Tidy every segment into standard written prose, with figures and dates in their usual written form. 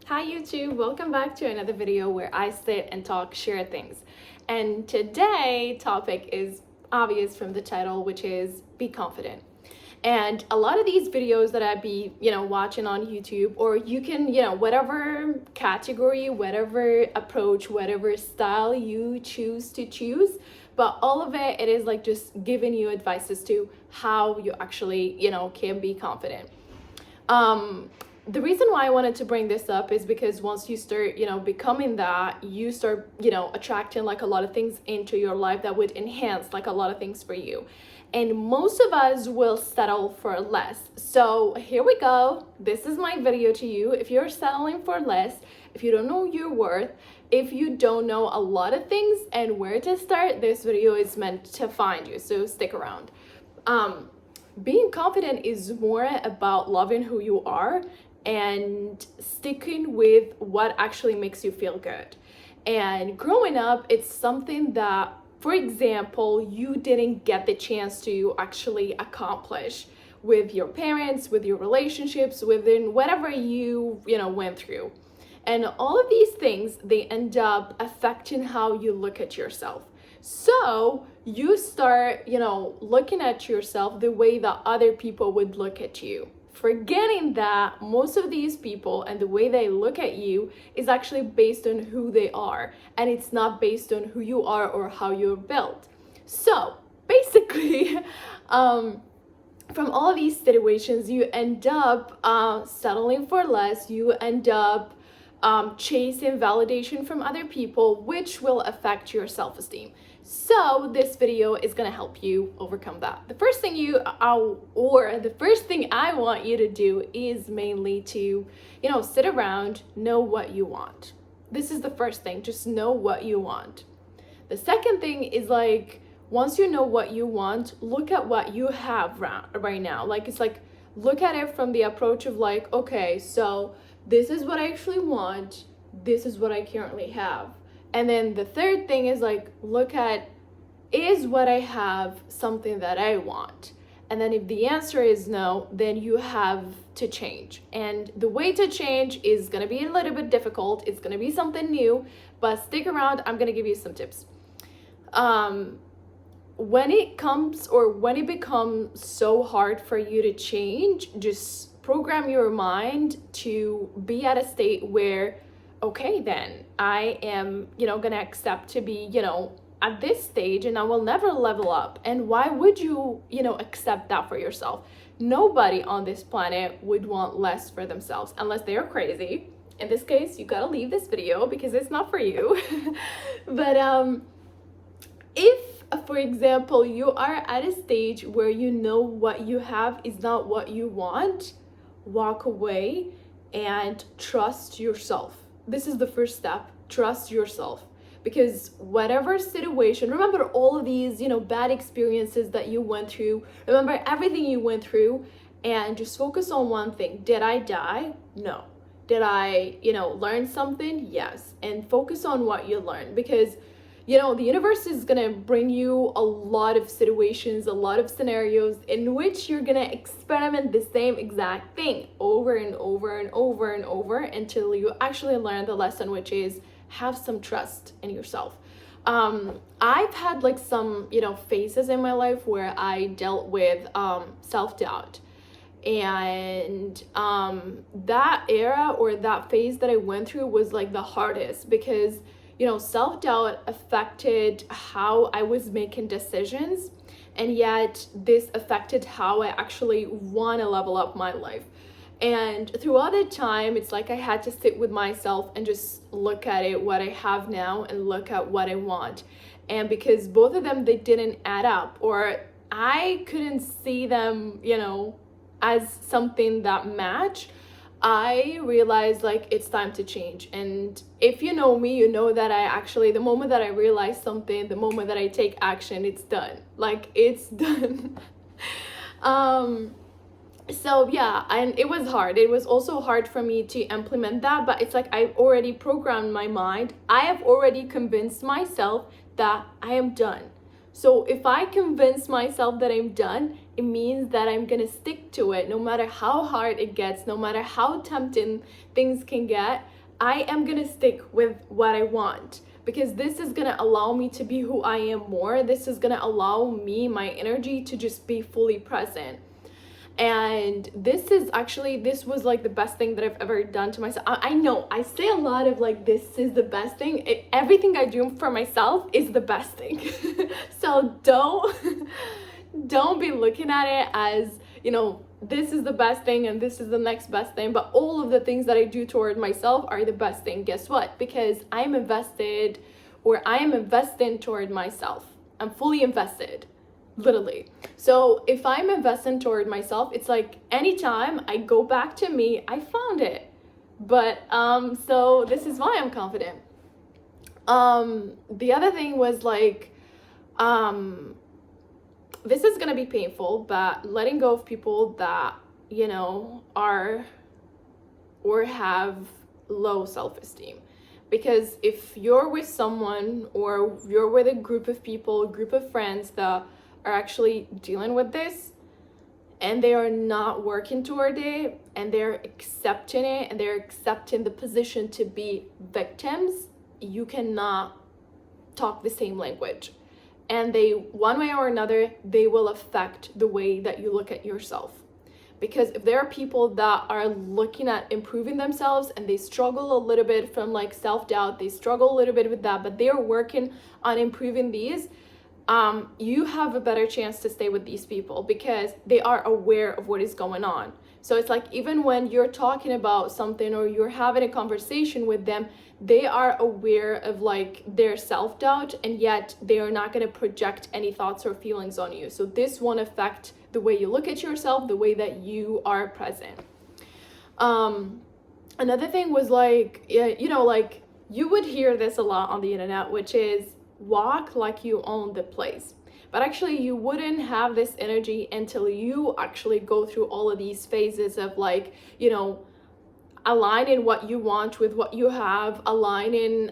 Hi YouTube, welcome back to another video where I sit and talk share things. And today topic is obvious from the title, which is be confident. And a lot of these videos that I'd be, watching on YouTube, or you can, whatever category, whatever approach, whatever style you choose to choose, but all of it is like just giving you advice as to how you actually, can be confident. The reason why I wanted to bring this up is because once you start, becoming that, you start, attracting like a lot of things into your life that would enhance like a lot of things for you. And most of us will settle for less. So here we go. This is my video to you. If you're settling for less, if you don't know your worth, if you don't know a lot of things and where to start, this video is meant to find you. So stick around. Being confident is more about loving who you are and sticking with what actually makes you feel good. And growing up, it's something that, for example, you didn't get the chance to actually accomplish with your parents, with your relationships, within whatever you went through. And all of these things, they end up affecting how you look at yourself. So you start, looking at yourself the way that other people would look at you, forgetting that most of these people and the way they look at you is actually based on who they are, and it's not based on who you are or how you're built. So basically, from all of these situations, you end up settling for less. You end up chasing validation from other people, which will affect your self-esteem. So this video is gonna help you overcome that. The first thing I want you to do is mainly to, sit around, know what you want. This is the first thing, just know what you want. The second thing is like, once you know what you want, look at what you have right now. Like, it's like, look at it from the approach of like, okay, so this is what I actually want, this is what I currently have. And then the third thing is like, look at, is what I have something that I want? And then if the answer is no, then you have to change. And the way to change is gonna be a little bit difficult. It's gonna be something new, but stick around, I'm gonna give you some tips. When it becomes so hard for you to change, just program your mind to be at a state where, okay, then I am, gonna accept to be, at this stage and I will never level up. And why would you, accept that for yourself? Nobody on this planet would want less for themselves unless they're crazy. In this case, you gotta leave this video because it's not for you. But if, for example, you are at a stage where you know what you have is not what you want, walk away and trust yourself. This is the first step. Trust yourself. Because whatever situation, remember all of these, bad experiences that you went through, remember everything you went through, and just focus on one thing. Did I die? No. Did I, learn something? Yes. And focus on what you learned, because the universe is gonna bring you a lot of situations, a lot of scenarios in which you're gonna experiment the same exact thing over and over and over and over until you actually learn the lesson, which is have some trust in yourself. I've had like some, phases in my life where I dealt with self-doubt. And that era or that phase that I went through was like the hardest because self-doubt affected how I was making decisions, and yet this affected how I actually want to level up my life. And throughout the time, it's like I had to sit with myself and just look at it, what I have now, and look at what I want. And because both of them, they didn't add up, or I couldn't see them, as something that match, I realized like it's time to change. And if you know me, you know that the moment that I realize something, the moment that I take action, it's done. Like, it's done. So yeah, and it was hard. It was also hard for me to implement that, but it's like I've already programmed my mind. I have already convinced myself that I am done. So if I convince myself that I'm done, it means that I'm gonna stick to it no matter how hard it gets, no matter how tempting things can get. I am gonna stick with what I want, because this is gonna allow me to be who I am more. This is gonna allow me, my energy, to just be fully present. And this was like the best thing that I've ever done to myself. I know I say a lot of like, this is the best thing. Everything I do for myself is the best thing. So don't be looking at it as, this is the best thing and this is the next best thing, but all of the things that I do toward myself are the best thing. Guess what? Because I am investing toward myself. I'm fully invested, literally. So if I'm investing toward myself, it's like anytime I go back to me, I found it. But so this is why I'm confident. The other thing was like, this is gonna be painful, but letting go of people that, are or have low self-esteem. Because if you're with someone, or you're with a group of people, a group of friends that are actually dealing with this, and they are not working toward it, and they're accepting it, and they're accepting the position to be victims, you cannot talk the same language. And they, one way or another, they will affect the way that you look at yourself. Because if there are people that are looking at improving themselves and they struggle a little bit from like self-doubt, they struggle a little bit with that, but they're working on improving these, you have a better chance to stay with these people because they are aware of what is going on. So it's like, even when you're talking about something or you're having a conversation with them, they are aware of like their self-doubt, and yet they are not going to project any thoughts or feelings on you. So this won't affect the way you look at yourself, the way that you are present. Another thing was like, like you would hear this a lot on the internet, which is walk like you own the place. But actually you wouldn't have this energy until you actually go through all of these phases of like, aligning what you want with what you have, aligning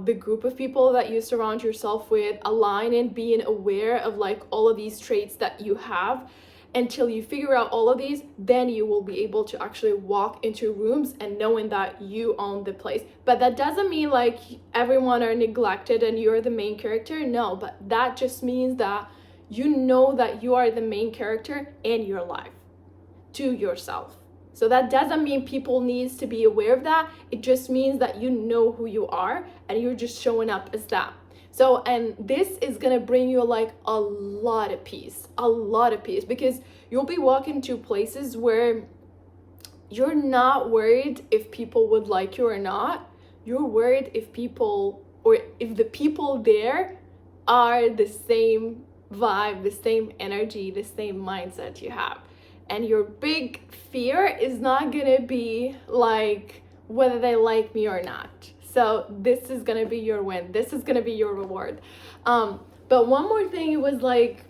the group of people that you surround yourself with, aligning, being aware of like all of these traits that you have. Until you figure out all of these, then you will be able to actually walk into rooms and knowing that you own the place. But that doesn't mean like everyone are neglected and you're the main character. No, but that just means that you know that you are the main character in your life to yourself. So that doesn't mean people needs to be aware of that. It just means that you know who you are and you're just showing up as that. So, and this is gonna bring you like a lot of peace, because you'll be walking to places where you're not worried if people would like you or not. You're worried if the people there are the same vibe, the same energy, the same mindset you have. And your big fear is not gonna be like whether they like me or not. So this is gonna be your win. This is gonna be your reward. But one more thing, it was like,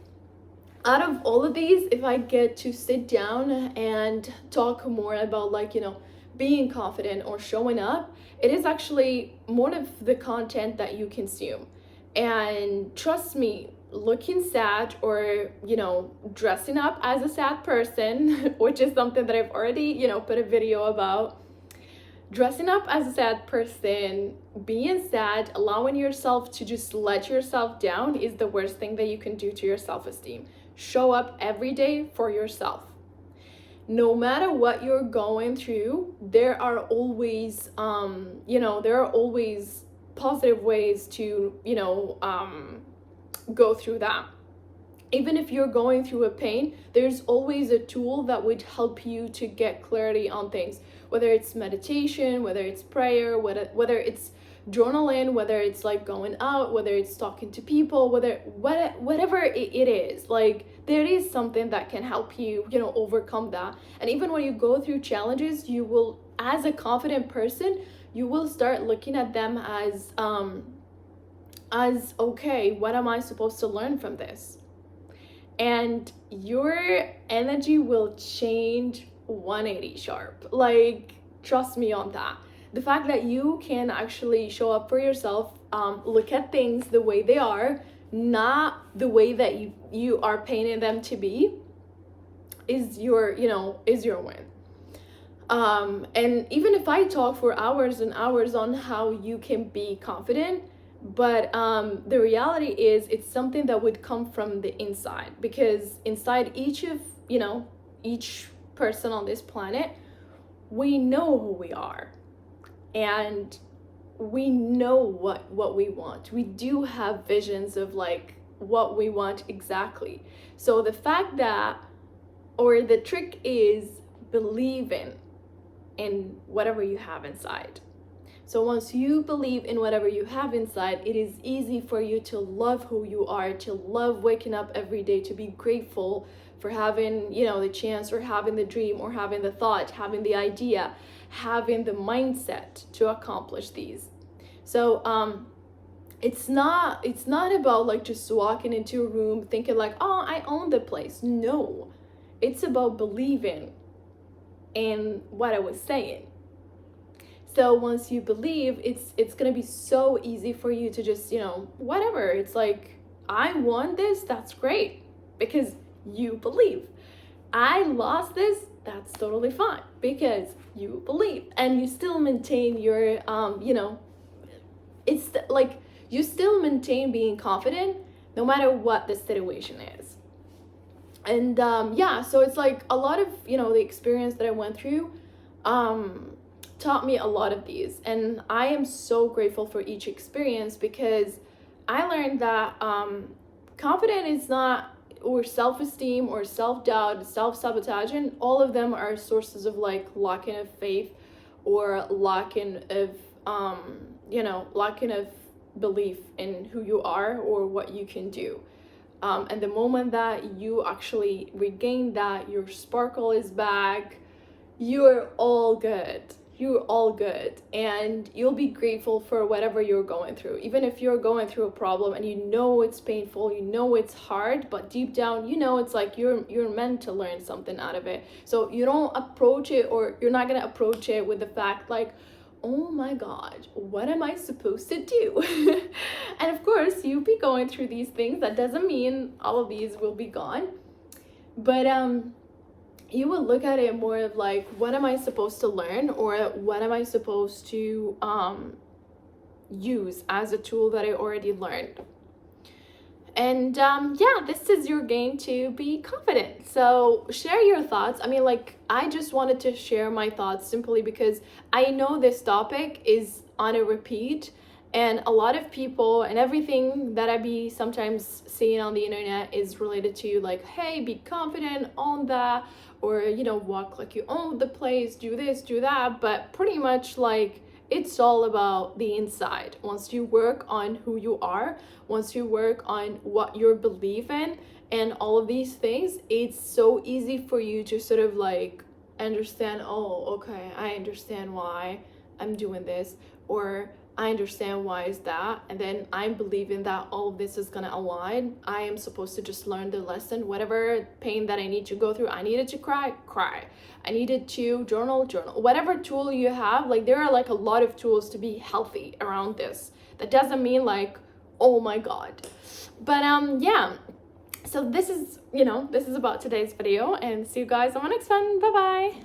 out of all of these, if I get to sit down and talk more about like, being confident or showing up, it is actually more of the content that you consume. And trust me, looking sad or, dressing up as a sad person, which is something that I've already, put a video about. Dressing up as a sad person, being sad, allowing yourself to just let yourself down is the worst thing that you can do to your self-esteem. Show up every day for yourself. No matter what you're going through, there are always, positive ways to, go through that. Even if you're going through a pain, there's always a tool that would help you to get clarity on things. Whether it's meditation, whether it's prayer, whether it's journaling, whether it's like going out, whether it's talking to people, whatever it is, like there is something that can help you, overcome that. And even when you go through challenges, you will, as a confident person, you will start looking at them as okay, what am I supposed to learn from this? And your energy will change 180 sharp. Like, trust me on that. The fact that you can actually show up for yourself, look at things the way they are, not the way that you are painting them to be, is your win. And even if I talk for hours and hours on how you can be confident, but the reality is it's something that would come from the inside, because inside each person on this planet, we know who we are, and we know what we want. We do have visions of like what we want exactly. So the fact that, or the trick is believing in whatever you have inside. So once you believe in whatever you have inside, it is easy for you to love who you are, to love waking up every day, to be grateful for having, the chance, or having the dream, or having the thought, having the idea, having the mindset to accomplish these. So it's not about like just walking into a room thinking like, oh, I own the place. No, it's about believing in what I was saying. So once you believe, it's gonna be so easy for you to just, whatever. It's like, I want this, that's great, because you believe. I lost this, that's totally fine, because you believe. And you still maintain your, it's like, you still maintain being confident no matter what the situation is. And so it's like a lot of, the experience that I went through, taught me a lot of these, and I am so grateful for each experience, because I learned that confidence is not, or self-esteem, or self-doubt, self-sabotaging, all of them are sources of like lacking of faith, or lacking of lacking of belief in who you are or what you can do. And the moment that you actually regain that, your sparkle is back, you're all good. You're all good, and you'll be grateful for whatever you're going through. Even if you're going through a problem and it's painful, it's hard, but deep down, it's like you're meant to learn something out of it. So you don't approach it, or you're not gonna approach it with the fact like, oh my God, what am I supposed to do? And of course, you'll be going through these things. That doesn't mean all of these will be gone, but you will look at it more of like, what am I supposed to learn, or what am I supposed to use as a tool that I already learned. And this is your game to be confident. So share your thoughts. I mean, like, I just wanted to share my thoughts simply because I know this topic is on a repeat, and a lot of people, and everything that I be sometimes seeing on the internet is related to like, hey, be confident, own that, or walk like you own the place, do this, do that. But pretty much like, it's all about the inside. Once you work on who you are, once you work on what you believe in, and all of these things, it's so easy for you to sort of like understand, oh, okay, I understand why I'm doing this, or I understand why is that, and then I'm believing that all of this is gonna align. I am supposed to just learn the lesson. Whatever pain that I need to go through, I needed to cry. I needed to journal. Whatever tool you have, like, there are like a lot of tools to be healthy around this. That doesn't mean like, oh my God. But so this is about today's video, and see you guys on the next one. Bye bye.